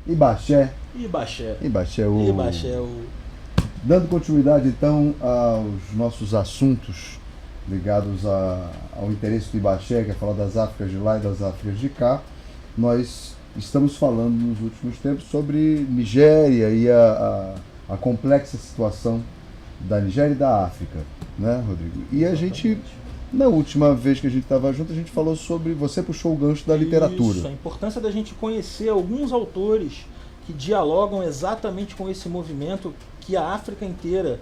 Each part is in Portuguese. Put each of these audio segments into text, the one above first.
Ibaxé. Ibaxé. Ibaxé, Ibaxé, Dando continuidade então aos nossos assuntos ligados ao interesse do Ibaxé, que é falar das Áfricas de lá e das Áfricas de cá, nós estamos falando nos últimos tempos sobre Nigéria e a complexa situação da Nigéria e da África, né, Rodrigo? E a gente, na última vez que a gente estava junto, a gente falou sobre, você puxou o gancho da literatura. Isso, a importância da gente conhecer alguns autores que dialogam exatamente com esse movimento que a África inteira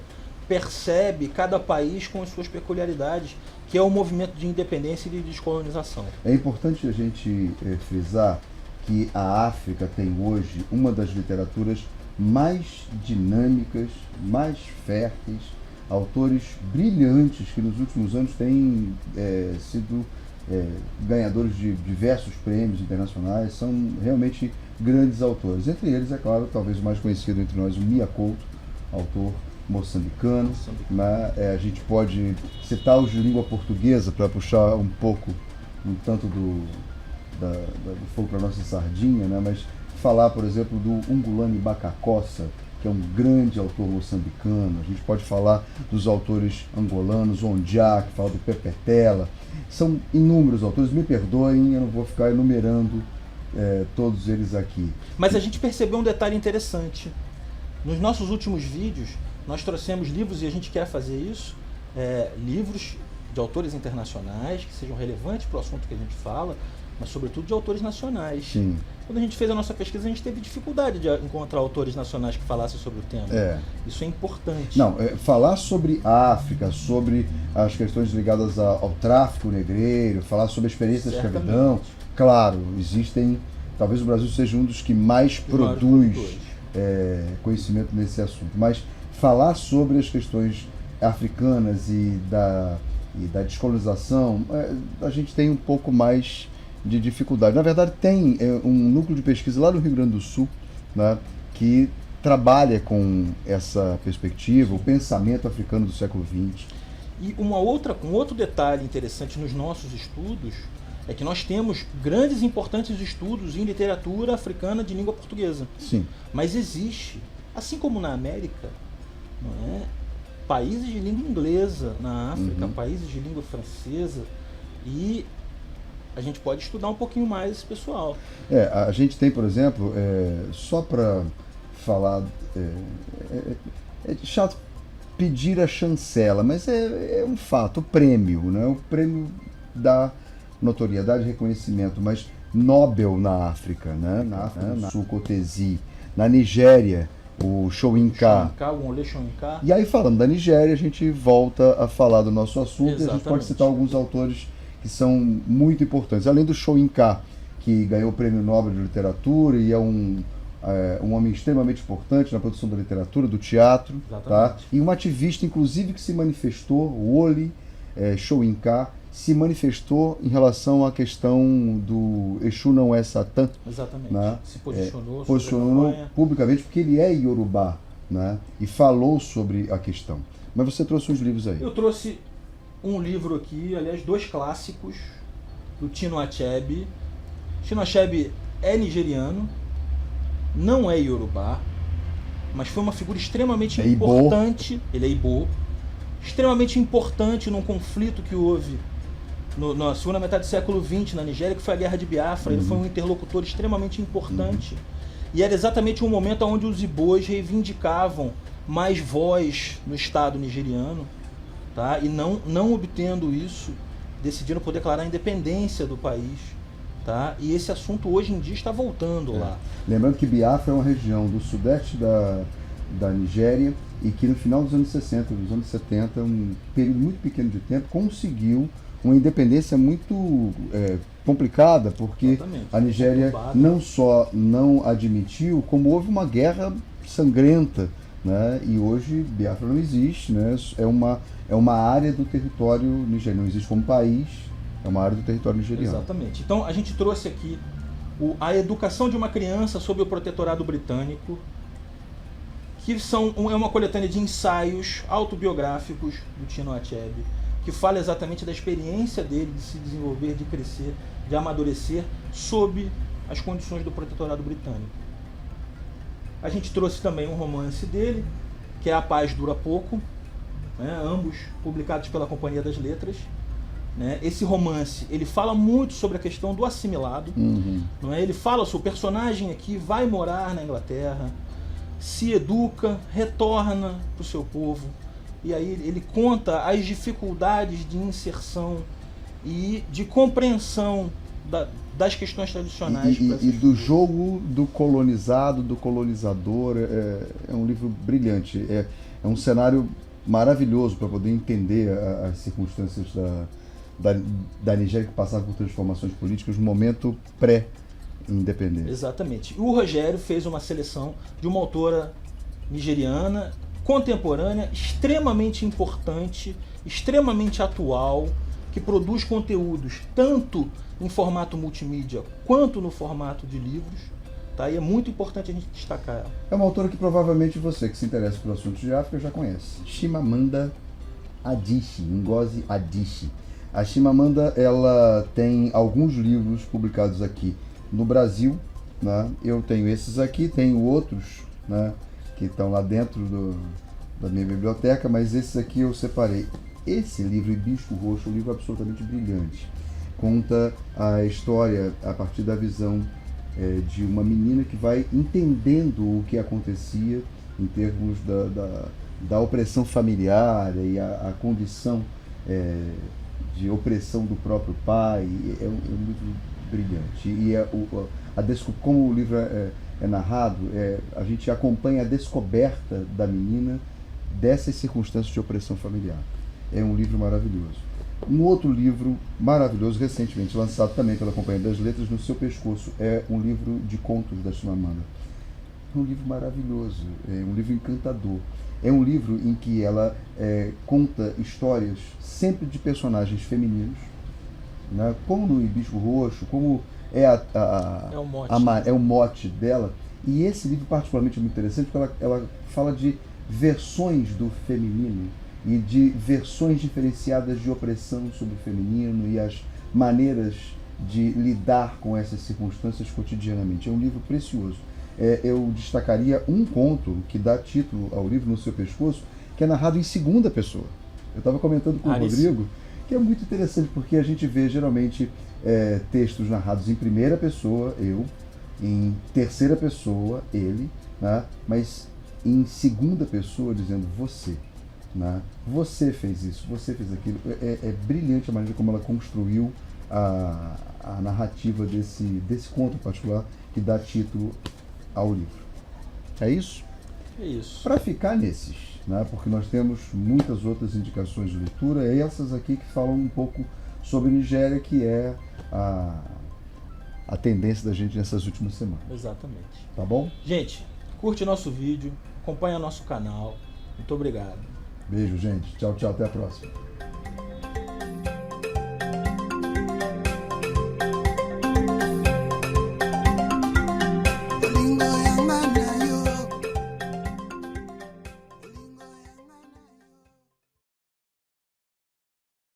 percebe, cada país com as suas peculiaridades, que é o movimento de independência e de descolonização. É importante a gente frisar que a África tem hoje uma das literaturas mais dinâmicas, mais férteis, autores brilhantes que nos últimos anos têm sido ganhadores de diversos prêmios internacionais, são realmente grandes autores. Entre eles, é claro, talvez o mais conhecido entre nós, o Mia Couto, autor moçambicano. Né? A gente pode citar os de língua portuguesa para puxar um pouco, um tanto do fogo para nossa sardinha, né? Mas falar, por exemplo, do Ungulani Bacacossa, que é um grande autor moçambicano. A gente pode falar dos autores angolanos, Ondiá, que fala do Pepetela. São inúmeros autores, me perdoem, eu não vou ficar enumerando todos eles aqui. Mas a gente percebeu um detalhe interessante. Nos nossos últimos vídeos, nós trouxemos livros, e a gente quer fazer isso, livros de autores internacionais, que sejam relevantes para o assunto que a gente fala, mas sobretudo de autores nacionais. Sim. Quando a gente fez a nossa pesquisa, a gente teve dificuldade de encontrar autores nacionais que falassem sobre o tema. Isso é importante. Não, falar sobre a África, sobre as questões ligadas ao tráfico negreiro, falar sobre a experiência da escravidão, claro, existem, talvez o Brasil seja um dos que mais produz conhecimento nesse assunto, mas falar sobre as questões africanas e da descolonização, a gente tem um pouco mais de dificuldade. Na verdade, tem um núcleo de pesquisa lá no Rio Grande do Sul, né, que trabalha com essa perspectiva, o pensamento africano do século XX. E um outro detalhe interessante nos nossos estudos é que nós temos grandes e importantes estudos em literatura africana de língua portuguesa. Sim. Mas existe, assim como na América, não é, países de língua inglesa na África, países de língua francesa, e a gente pode estudar um pouquinho mais esse pessoal. A gente tem, por exemplo, só para falar, é chato pedir a chancela, mas é um fato, o prêmio, né? O prêmio da notoriedade e reconhecimento, mas Nobel na África, né? Na África do Sul, Kotesi, na Nigéria, o Soyinka. O Wole Soyinka. E aí, falando da Nigéria, a gente volta a falar do nosso assunto. Exatamente. E a gente pode citar alguns autores que são muito importantes. Além do Soyinka, que ganhou o Prêmio Nobel de Literatura e é um homem extremamente importante na produção da literatura, do teatro. Tá? E um ativista, inclusive, que se manifestou, o Wole Soyinka, se manifestou em relação à questão do Exu não é Satã. Exatamente. Né? Se posicionou publicamente, porque ele é iorubá, né? E falou sobre a questão. Mas você trouxe uns livros aí. Eu trouxe um livro aqui, aliás, 2 clássicos, do Tino Achebe. Tino Achebe é nigeriano, não é iorubá, mas foi uma figura extremamente importante. Ele é Igbo, extremamente importante num conflito que houve na segunda metade do século XX na Nigéria, que foi a Guerra de Biafra. Ele foi um interlocutor extremamente importante. E era exatamente um momento onde os Igbos reivindicavam mais voz no Estado nigeriano. Tá? E não obtendo isso, decidiram por declarar a independência do país. Tá? E esse assunto hoje em dia está voltando lá. Lembrando que Biafra é uma região do sudeste da Nigéria e que no final dos anos 60, dos anos 70, um período muito pequeno de tempo, conseguiu uma independência muito complicada, porque a Nigéria não só não admitiu, como houve uma guerra sangrenta, né? E hoje Biafra não existe, né? É uma área do território nigeriano, não existe como país, é uma área do território nigeriano. Exatamente. Então a gente trouxe aqui A Educação de uma Criança sob o Protetorado Britânico, que é uma coletânea de ensaios autobiográficos do Tino Achebe, que fala exatamente da experiência dele de se desenvolver, de crescer, de amadurecer sob as condições do Protetorado Britânico. A gente trouxe também um romance dele, que é A Paz Dura Pouco, né? Ambos publicados pela Companhia das Letras. Né? Esse romance, ele fala muito sobre a questão do assimilado. Não é? Ele fala sobre o personagem aqui, vai morar na Inglaterra, se educa, retorna para o seu povo, e aí ele conta as dificuldades de inserção e de compreensão das questões tradicionais. E do jogo do colonizado, do colonizador. É um livro brilhante. É um cenário maravilhoso para poder entender as circunstâncias da Nigéria, que passava por transformações políticas no momento pré-independência. Exatamente. O Rogério fez uma seleção de uma autora nigeriana, contemporânea, extremamente importante, extremamente atual, que produz conteúdos tanto em formato multimídia quanto no formato de livros. Tá? E é muito importante a gente destacar ela. É uma autora que provavelmente você que se interessa por assuntos de África já conhece. Chimamanda Adichie, Ngozi Adichie. A Chimamanda, ela tem alguns livros publicados aqui no Brasil, né? Eu tenho esses aqui, tenho outros, né, que estão lá dentro da minha biblioteca, mas esses aqui eu separei. Esse livro, Hibisco Roxo, é um livro absolutamente brilhante. Conta a história a partir da visão de uma menina que vai entendendo o que acontecia em termos da opressão familiar e a condição de opressão do próprio pai. É um livro brilhante. E como o livro é narrado, a gente acompanha a descoberta da menina dessas circunstâncias de opressão familiar. É um livro maravilhoso. Um outro livro maravilhoso, recentemente lançado também pela Companhia das Letras, No Seu Pescoço, é um livro de contos da Chimamanda. É um livro maravilhoso, é um livro encantador. É um livro em que ela conta histórias sempre de personagens femininos, né? Como no Hibisco Roxo, como é o mote dela. E esse livro particularmente é muito interessante porque ela fala de versões do feminino e de versões diferenciadas de opressão sobre o feminino e as maneiras de lidar com essas circunstâncias cotidianamente. É um livro precioso. Eu destacaria um conto que dá título ao livro, No Seu Pescoço, que é narrado em segunda pessoa. Eu estava comentando com o Rodrigo, que é muito interessante, porque a gente vê geralmente textos narrados em primeira pessoa, eu, em terceira pessoa, ele, né? Mas em segunda pessoa, dizendo você. Né? Você fez isso, você fez aquilo. É brilhante a maneira como ela construiu a narrativa desse conto particular que dá título ao livro. É isso? É isso. Para ficar nesses, né? Porque nós temos muitas outras indicações de leitura, essas aqui que falam um pouco sobre Nigéria, que é a tendência da gente nessas últimas semanas. Exatamente. Tá bom? Gente, curte nosso vídeo, acompanha nosso canal. Muito obrigado. Beijo, gente. Tchau, tchau. Até a próxima.